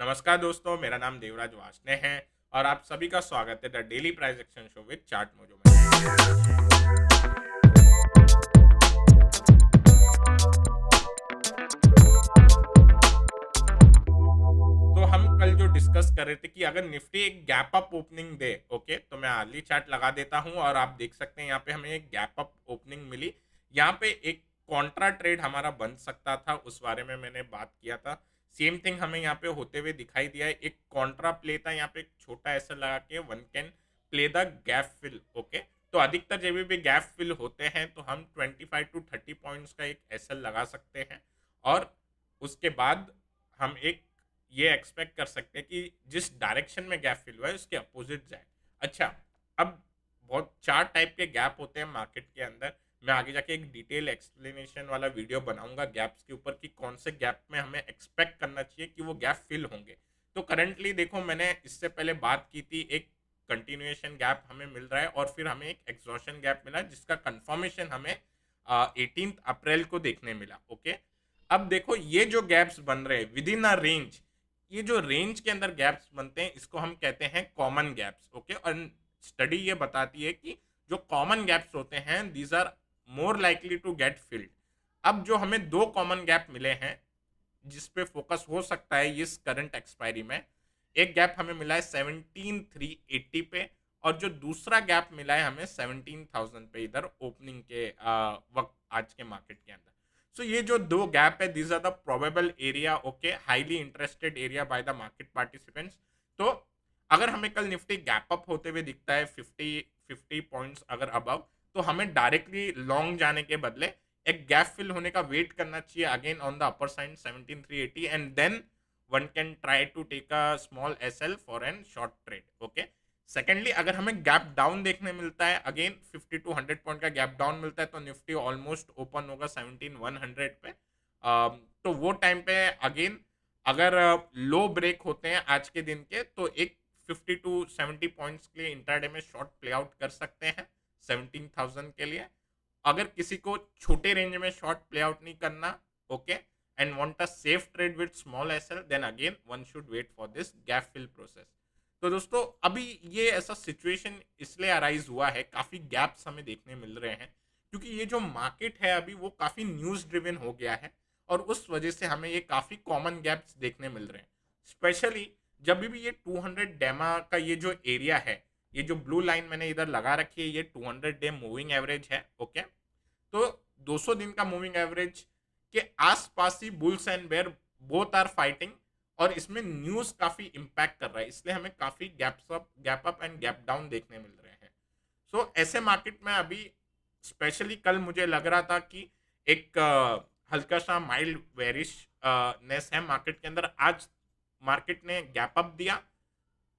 नमस्कार दोस्तों, मेरा नाम देवराज वासने है और आप सभी का स्वागत है the daily price action show with chart mojo में। तो हम कल जो डिस्कस कर रहे थे कि अगर निफ्टी एक गैप अप ओपनिंग दे, ओके, तो मैं अर्ली चार्ट लगा देता हूं और आप देख सकते हैं यहाँ पे हमें एक गैप अप ओपनिंग मिली। यहाँ पे एक कॉन्ट्रा ट्रेड हमारा बन सकता था, उस बारे में मैंने बात किया था। सेम थिंग हमें यहाँ पे होते हुए दिखाई दिया है। एक कॉन्ट्रा प्ले था, यहाँ पे एक छोटा ऐसा लगा के one can play the gap fill, okay. तो अधिकतर जब भी गैप फिल होते हैं तो हम 25 to 30 पॉइंट्स का एक एसएल लगा सकते हैं और उसके बाद हम एक ये एक्सपेक्ट कर सकते हैं कि जिस डायरेक्शन में गैप फिल हुआ है उसके अपोजिट जाए। अच्छा, अब बहुत चार टाइप के गैप होते हैं मार्केट के अंदर। मैं आगे जाके एक डिटेल एक्सप्लेनेशन वाला वीडियो बनाऊंगा गैप्स के ऊपर कि कौन से गैप में हमें एक्सपेक्ट करना चाहिए कि वो गैप फिल होंगे। तो करंटली देखो, मैंने इससे पहले बात की थी, एक कंटिन्यूएशन गैप हमें मिल रहा है और फिर हमें एक एक्सॉशन गैप मिला जिसका कंफर्मेशन हमें 18 अप्रैल को देखने मिला, ओके। अब देखो, ये जो गैप्स बन रहे हैं विद इन अ रेंज, ये जो रेंज के अंदर गैप्स बनते हैं इसको हम कहते हैं कॉमन गैप्स, ओके। और स्टडी ये बताती है कि जो कॉमन गैप्स होते हैं these are more likely to get filled. अब जो हमें दो कॉमन गैप मिले हैं जिस पे फोकस हो सकता है इस करंट एक्सपायरी में, एक गैप हमें मिला है 17,380 पे और जो दूसरा गैप मिला है हमें 17,000 पे इधर ओपनिंग के वक्त आज के मार्केट के अंदर। सो ये जो दो गैप है these are the probable area, okay, highly interested area by the market participants. तो अगर हमें कल निफ्टी गैप अप होते हुए दिखता है 50 पॉइंट्स अगर अबव, तो हमें डायरेक्टली लॉन्ग जाने के बदले एक गैप फिल होने का वेट करना चाहिए again on the upper side 17,380 and then one can try to take a small SL for an short trade, okay. Secondly, अगर हमें गैप डाउन देखने मिलता है अगेन 50 to 100 पॉइंट का गैप डाउन मिलता है तो निफ्टी ऑलमोस्ट ओपन होगा 17,100 पे। तो वो टाइम पे अगेन अगर लो ब्रेक होते हैं आज के दिन के तो एक 50 to 70 पॉइंट्स के लिए इंटरडे में शॉर्ट प्ले आउट कर सकते हैं 17,000 के लिए। अगर किसी को छोटे रेंज में शॉर्ट प्ले आउट नहीं करना, okay, and want a safe trade with small SL, then again one should wait for this gap fill process. तो दोस्तों, अभी ये ऐसा सिचुएशन इसलिए अराइज हुआ है, काफी गैप्स हमें देखने मिल रहे हैं क्योंकि ये जो मार्केट है अभी वो काफी न्यूज ड्रिवन हो गया है और उस वजह से हमें ये काफी कॉमन गैप्स देखने मिल रहे हैं। स्पेशली जब भी ये 200 डेमा का ये जो एरिया है, ये जो ब्लू लाइन मैंने इधर लगा रखी है, ये 200 डे मूविंग एवरेज है, ओके। तो 200 दिन का मूविंग एवरेज के आसपास ही bulls and bear both are fighting और इसमें न्यूज काफी इंपैक्ट कर रहा है, इसलिए हमें काफी gap up and gap down देखने मिल रहे हैं। सो ऐसे मार्केट में अभी स्पेशली कल मुझे लग रहा था कि एक हल्का सा माइल्ड वेरिश नेस है मार्केट के अंदर। आज मार्केट ने गैप अप दिया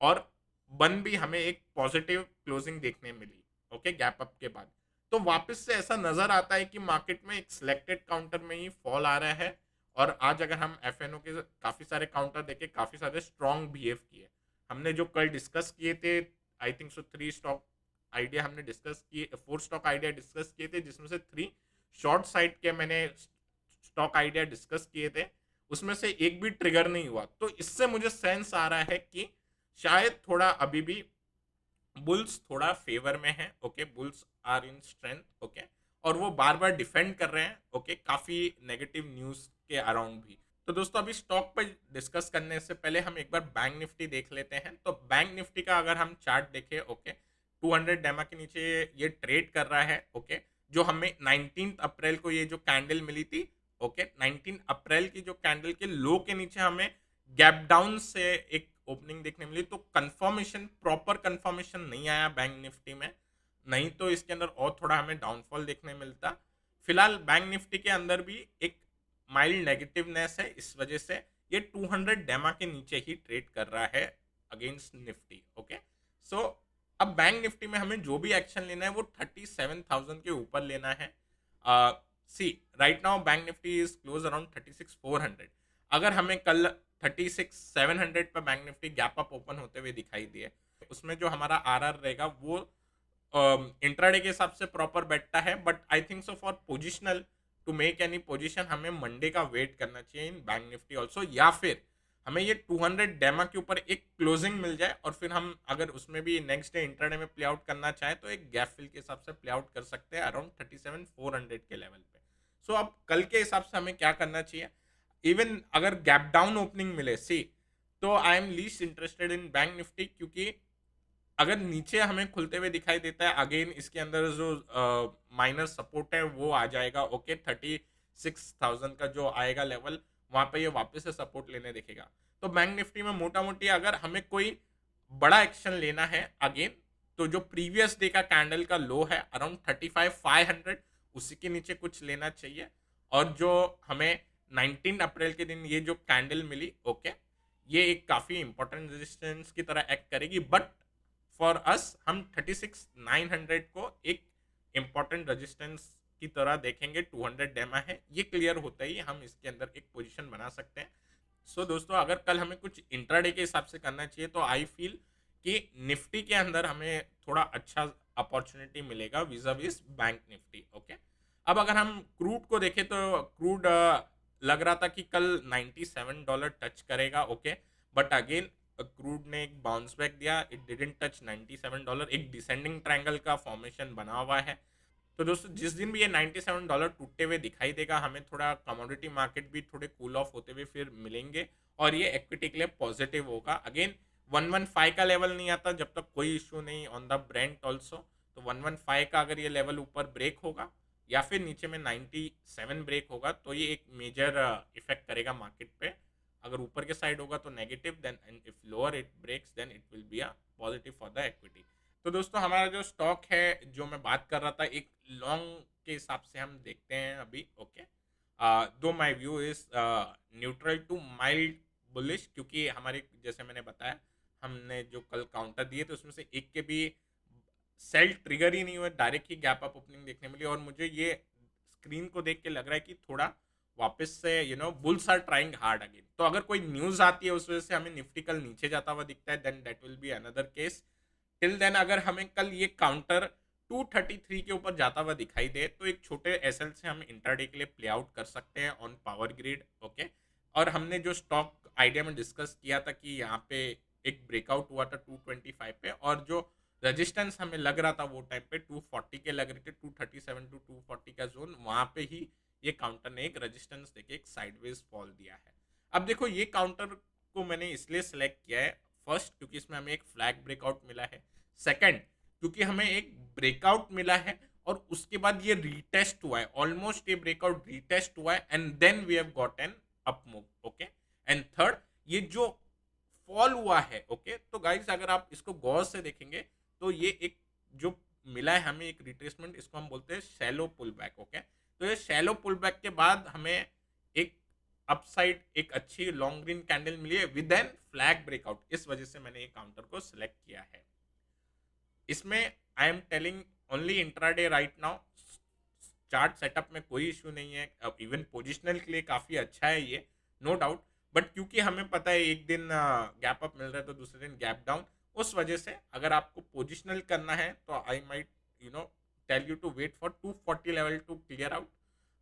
और बन भी हमें एक पॉजिटिव क्लोजिंग देखने मिली, ओके, गैप अप के बाद। तो वापस से ऐसा नजर आता है कि मार्केट में एक सिलेक्टेड काउंटर में ही फॉल आ रहा है और आज अगर हम एफएनओ के काफी सारे काउंटर देखे, काफी सारे स्ट्रॉन्ग बिहेव किए। हमने जो कल डिस्कस किए थे, आई थिंक सो 3 स्टॉक आइडिया हमने डिस्कस किए, 4 स्टॉक आइडिया डिस्कस किए थे जिसमें से 3 शॉर्ट साइड के मैंने स्टॉक आइडिया डिस्कस किए थे, उसमें से एक भी ट्रिगर नहीं हुआ। तो इससे मुझे सेंस आ रहा है कि शायद थोड़ा अभी भी बुल्स थोड़ा फेवर में है, okay, bulls are in strength, okay, और वो बार बार डिफेंड कर रहे हैं, ओके, काफी नेगेटिव न्यूज के अराउंड भी। तो दोस्तों, अभी स्टॉक पर डिस्कस करने से पहले हम एक बार बैंक निफ्टी देख लेते हैं। तो बैंक निफ्टी का अगर हम चार्ट देखें, ओके, 200 डेमा के नीचे ये ट्रेड कर रहा है, ओके। जो हमें 19 अप्रैल को ये जो कैंडल मिली थी, ओके, 19 अप्रैल की जो कैंडल के लो के नीचे हमें गैप डाउन से एक ओपनिंग देखने मिली। तो कंफर्मेशन, प्रॉपर कंफर्मेशन नहीं आया बैंक निफ्टी में, नहीं तो इसके अंदर और थोड़ा हमें डाउनफॉल देखने मिलता। फिलहाल बैंक निफ्टी के अंदर भी एक माइल्ड नेगेटिवनेस है, इस वजह से ये 200 डेमा के नीचे ही ट्रेड कर रहा है अगेंस्ट निफ्टी, ओके। सो अब बैंक निफ्टी में हमें जो भी एक्शन लेना है वो 37,000 के ऊपर लेना है। See right now bank Nifty is close around 36,400। अगर हमें कल 36,700 पर bank Nifty gap up open होते हुए दिखाई दिए, उसमें जो हमारा आरआर रहेगा वो इंट्राडे के हिसाब से प्रॉपर बैठता है, but I think so for positional to make any position हमें मंडे का वेट करना चाहिए इन बैंक निफ्टी ऑल्सो, या फिर हमें ये 200 डेमा के ऊपर एक क्लोजिंग मिल जाए और फिर हम अगर उसमें भी नेक्स्ट डे इंट्राडे में प्ले आउट करना चाहें तो एक गैप फिल के हिसाब से प्ले आउट कर सकते हैं अराउंड 37,400 के लेवल पे। सो अब कल के हिसाब से हमें क्या करना चाहिए, इवन अगर गैप डाउन ओपनिंग मिले सी, तो I am least interested in bank Nifty, क्योंकि अगर नीचे हमें खुलते हुए दिखाई देता है अगेन इसके अंदर जो माइनर सपोर्ट है वो आ जाएगा। ओके 36,000 का जो आएगा लेवल, वहां पे ये वापस से सपोर्ट लेने दिखेगा। तो बैंक निफ्टी में मोटा मोटी अगर हमें कोई बड़ा एक्शन लेना है अगेन, तो जो प्रीवियस डे का कैंडल का लो है अराउंड 35,500, उसी के नीचे कुछ लेना चाहिए। और जो हमें 19 अप्रैल के दिन ये जो कैंडल मिली, ओके ये एक काफी इंपॉर्टेंट रेजिस्टेंस की तरह एक्ट करेगी, बट फॉर अस हम 36,900 को एक इंपॉर्टेंट रेजिस्टेंस की तरह देखेंगे। 200 डेमा है, ये क्लियर होता ही हम इसके अंदर एक पोजीशन बना सकते हैं। सो दोस्तों अगर कल हमें कुछ इंट्राडे के हिसाब से करना चाहिए तो आई फील कि निफ्टी के अंदर हमें थोड़ा अच्छा अपॉर्चुनिटी मिलेगा विजा विज बैंक निफ्टी। ओके अब अगर हम क्रूड को देखें तो क्रूड लग रहा था कि कल $97 टच करेगा। ओके बट अगेन क्रूड ने एक बाउंस बैक दिया, इट डिडंट टच $97, एक डिसेंडिंग ट्रायंगल का फॉर्मेशन बना हुआ है। तो दोस्तों जिस दिन भी ये $97 टूटते हुए दिखाई देगा, हमें थोड़ा कमोडिटी मार्केट भी थोड़े कूल ऑफ होते हुए फिर मिलेंगे और ये इक्विटी के लिए पॉजिटिव होगा। अगेन 115 का लेवल नहीं आता जब तक कोई इशू नहीं ऑन द ब्रेंट ऑल्सो। तो 115 का अगर ये लेवल ऊपर ब्रेक होगा या फिर नीचे में 97 ब्रेक होगा तो ये एक मेजर इफेक्ट करेगा मार्केट पे। अगर ऊपर के साइड होगा तो negative, then if lower it breaks then it will be a positive for the equity. तो दोस्तों हमारा जो स्टॉक है जो मैं बात कर रहा था एक लॉन्ग के हिसाब से हम देखते हैं अभी। Okay though my view is neutral to mild bullish, क्योंकि हमारे जैसे मैंने बताया हमने जो कल काउंटर दिए थे उसमें से एक के भी सेल ट्रिगर ही नहीं हुए, डायरेक्ट ही गैप अप ओपनिंग देखने मिली। और मुझे ये स्क्रीन को देख के लग रहा है कि थोड़ा वापस से bulls are trying hard again. तो अगर कोई न्यूज आती है उस वजह से हमें निफ्टी कल नीचे जाता हुआ दिखता है, then that will be another case. Till then अगर हमें कल ये काउंटर 233 के ऊपर जाता हुआ दिखाई दे तो एक छोटे एसएल से हम इंटरडे के लिए प्ले आउट कर सकते हैं ऑन पावर ग्रिड। ओके और हमने जो स्टॉक आइडिया में डिस्कस किया था कि यहाँ पे एक ब्रेकआउट हुआ था 225 पे, और जो रेजिस्टेंस हमें लग रहा था वो टाइम पे 240 के लग रहे थे, 237 टू 240 का जोन, वहां पे ही ये काउंटर ने एक रेजिस्टेंस देके एक साइडवेज फॉल दिया है। अब देखो ये काउंटर को मैंने इसलिए सिलेक्ट किया है, फर्स्ट क्योंकि इसमें हमें एक फ्लैग ब्रेकआउट मिला है, सेकंड क्योंकि हमें एक ब्रेकआउट मिला है और उसके बाद ये रीटेस्ट हुआ है, ऑलमोस्ट ये ब्रेकआउट रीटेस्ट हुआ है and then we have got an up move. Okay and third ये जो फॉल हुआ है, ओके तो गाइस अगर आप इसको गौर से देखेंगे तो ये एक जो मिला है हमें एक रिट्रेसमेंट, इसको हम बोलते हैं शैलो पुल बैक। ओके तो ये शैलो पुल बैक के बाद हमें एक अपसाइड एक अच्छी लॉन्ग ग्रीन कैंडल मिली है विद एन फ्लैग ब्रेकआउट, इस वजह से मैंने ये काउंटर को सिलेक्ट किया है। इसमें I am telling only intraday right now, chart setup में कोई इशू नहीं है, अब इवन पोजिशनल के लिए काफ़ी अच्छा है ये, नो डाउट। बट क्योंकि हमें पता है एक दिन गैप अप मिल रहा है तो दूसरे दिन गैप डाउन, उस वजह से अगर आपको पोजिशनल करना है तो I might tell you to wait for 240 level to clear out.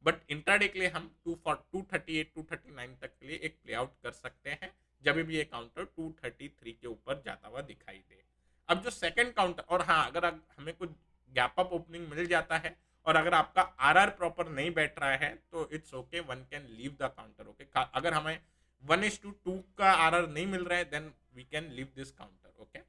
But intraday के लिए हम 238 239 तक के लिए एक प्ले आउट कर सकते हैं जब भी ये काउंटर 233 के ऊपर जाता हुआ दिखाई दे। अब जो सेकंड काउंटर, और हाँ अगर हमें कुछ गैप अप ओपनिंग मिल जाता है और अगर आपका आरआर प्रॉपर नहीं बैठ रहा है तो it's okay, one can leave the counter. Okay अगर हमें 1:2 का आरआर नहीं मिल रहा है then we can leave this counter. Okay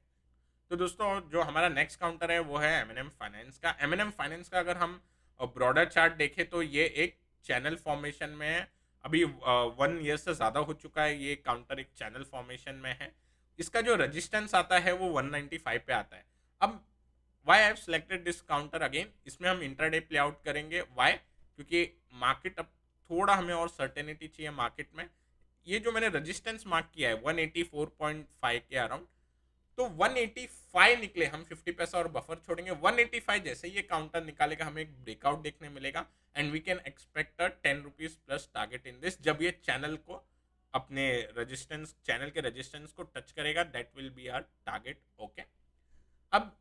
तो दोस्तों जो हमारा नेक्स्ट काउंटर है वो है एमएनएम फाइनेंस का। एमएनएम फाइनेंस का अगर हम ब्रॉडर चार्ट देखें तो ये एक चैनल फॉर्मेशन में है, अभी 1 ईयर से ज़्यादा हो चुका है ये काउंटर एक चैनल फॉर्मेशन में है। इसका जो रेजिस्टेंस आता है वो 195 पे आता है। अब why I have selected this counter again, इसमें हम इंट्राडे प्ले आउट करेंगे। वाई क्योंकि मार्केट अब थोड़ा हमें और सर्टेनिटी चाहिए मार्केट में। ये जो मैंने रेजिस्टेंस मार्क किया है 184.5 के अराउंड, तो 185 निकले, हम 50 पैसा और बफर छोड़ेंगे, 185 जैसे ये काउंटर निकालेगा हमें एक ब्रेकआउट देखने मिलेगा and we can expect a 10 rupees plus target in this. जब ये चैनल को अपने रेजिस्टेंस चैनल के रेजिस्टेंस को टच करेगा that will be our target. Okay अब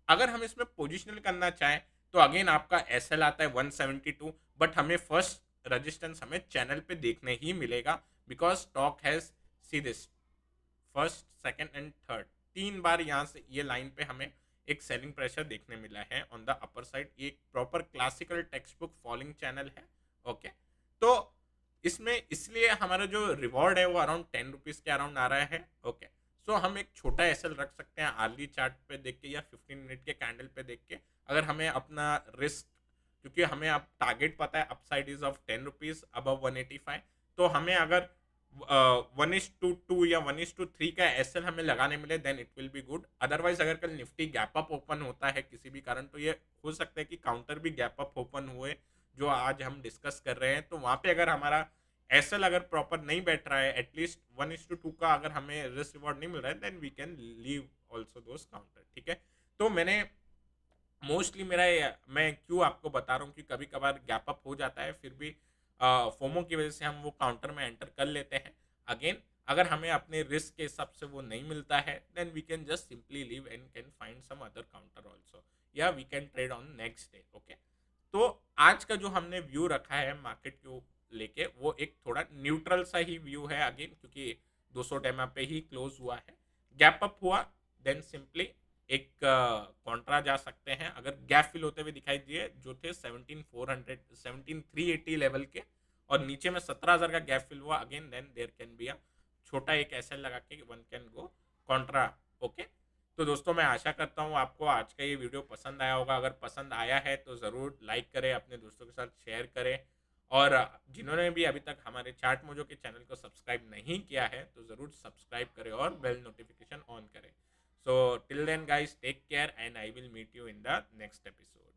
अगर हम इसमें पोजिशनल करना चाहें तो अगेन आपका एसएल आता है 172, बट हमें फर्स्ट रेजिस्टेंस हमें चैनल पे देखने ही मिलेगा because stock has see this, first, second and third, 3 बार यहाँ से ये लाइन पे हमें एक सेलिंग प्रेशर देखने मिला है ऑन द अपर साइड। ये एक proper classical text book falling channel है। ओके, तो इसमें इसलिए हमारा जो रिवॉर्ड है वो अराउंड 10 रुपीज़ के अराउंड आ रहा है। ओके, सो हम एक छोटा एसएल रख सकते हैं आर्ली चार्ट पे देख के या 15 मिनट के कैंडल पे देख के। अगर हमें अपना रिस्क, क्योंकि हमें अब टारगेट पता है upside is of 10 rupees above 185, तो हमें अगर 1:2 या 1:3 का एसएल हमें लगाने मिले then it will be good. Otherwise अगर कल निफ्टी गैप अप ओपन होता है किसी भी कारण, तो ये हो सकता है कि काउंटर भी गैप अप ओपन हुए जो आज हम डिस्कस कर रहे हैं। तो वहाँ पे अगर हमारा एसएल अगर प्रॉपर नहीं बैठ रहा है, एटलीस्ट 1:2 का अगर हमें रिस्क रिवॉर्ड नहीं मिल रहा है, then we can leave also those counter. ठीक है, तो मैंने मोस्टली मैं क्यों आपको बता रहा हूँ कि कभी कभार गैप अप हो जाता है, फिर भी फोमो की वजह से हम वो काउंटर में एंटर कर लेते हैं। अगेन अगर हमें अपने रिस्क के हिसाब से वो नहीं मिलता है, then we can just simply leave and can find some other counter also, या we can trade on next day. Okay, तो आज का जो हमने व्यू रखा है मार्केट को लेके, वो एक थोड़ा न्यूट्रल सा ही व्यू है। अगेन क्योंकि 200 डेमा पे ही क्लोज हुआ है, गैप अप हुआ देन सिंपली एक कॉन्ट्रा जा सकते हैं। अगर गैप फिल होते हुए दिखाई दिए जो थे 17,400 17,380 लेवल के, और नीचे में 17,000 का गैप फिल हुआ, again then there can be a छोटा एक एसएल लगा के one can go contra. Okay, तो दोस्तों मैं आशा करता हूँ आपको आज का ये वीडियो पसंद आया होगा। अगर पसंद आया है तो ज़रूर लाइक करें, अपने दोस्तों के साथ शेयर करें, और जिन्होंने भी अभी तक हमारे चार्ट मोजो के चैनल को सब्सक्राइब नहीं किया है तो ज़रूर सब्सक्राइब करें और बेल नोटिफिकेशन ऑन करें। So till then guys, take care and I will meet you in the next episode.